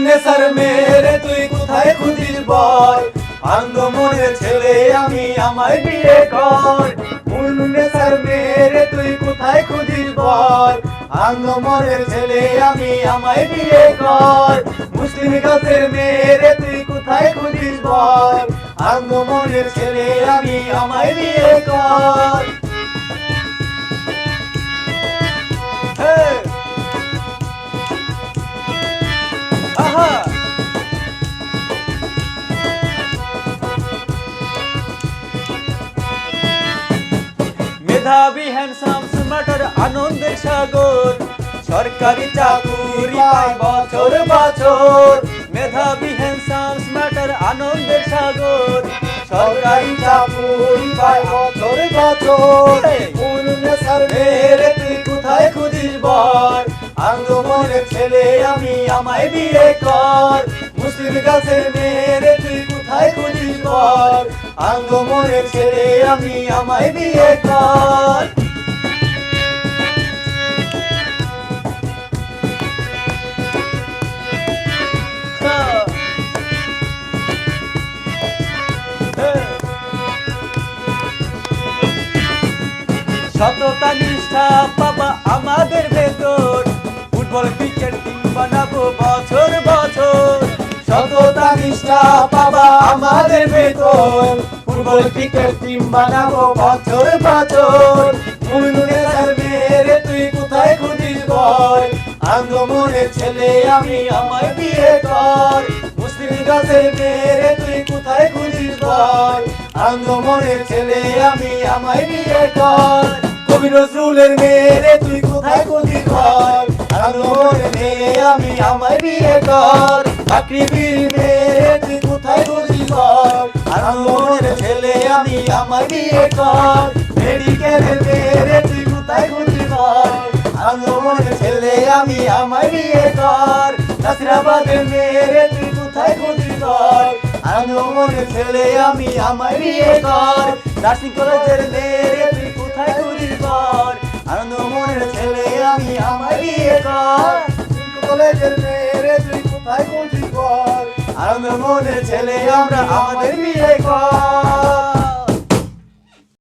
নেসার মেরে তুই কোথায় খুঁজিস বল, আনন্দ মনের ছেলে আমি আমায় বিয়ে কর। নেসার মেরে তুই কোথায় খুঁজিস বল, আনন্দ মনের ছেলে আমি আমায় বিয়ে কর। মুসলিম গাছের মেরে তুই কোথায় খুঁজিস বল, আনন্দ মনের ছেলে আমি আমায় বিয়ে কর। আহা মেধাবী হ্যান্ডসাম স্মার্টার আনন্দের সাগর, সরকারি চাকুরি পাই বছর বছর। মেধাবী হ্যান্ডসাম স্মার্টার আনন্দের সাগর, সরকারি চাকুরি পাই বছর বছর। নেসার মেরে তুই কোথায় খুঁজিস বল, আনন্দ মনের ছেলে আমি আমায় বিয়ে কর। মুসলিম গাছের মেরে তুই কোথায় খুঁজিস বল, আনন্দ মনের ছেলে আমি আমায় বিয়ে কর। সততা নিষ্ঠা বাবা আমাদের ভেতর, ফুটবল ক্রিকেট টিম বানাবো বছর বছর। সততা নিষ্ঠা বাবা আমাদের ভেতর, ফুটবল ক্রিকেট টিম বানাবো বছর বছর। নেসার মেরে তুই কোথায় খুঁজিস বল, আনন্দ মনের ছেলে আমি আমায় বিয়ে কর। মুসলিম গাছের মেরে তুই কোথায় খুঁজিস বল, আনন্দ মনের ছেলে আমি আমায় বিয়ে কর। কবি নজরুলের মেরে তুই কোথায় খুঁজিস বল, আনন্দ মনের মেয়ে আমি আমায় বিয়ে কর। আকৃতির মেরে তুই কোথায় খুঁজিস বল, আনন্দ মনের ছেলে আমি আমায় বিয়ে কর। মেডিকেলের মেরে তুই কোথায় খুঁজিস বল, আনন্দ মনের ছেলে আমি আমায় বিয়ে কর। নাসিরাবাদের মেরে তুই কোথায় খুঁজিস বল, আনন্দ মনের ছেলে আমি আমায় বিয়ে কর। নার্সিং কলেজের মেরে তুই কোথায় খুঁজিস বল, আনন্দ মনের ছেলে আমি আমায় বিয়ে কর। কলেজের মেরে তুই কোথায় খুঁজিস বল, আনন্দ মনের ছেলে আমরা আমাদের বিয়ে কর।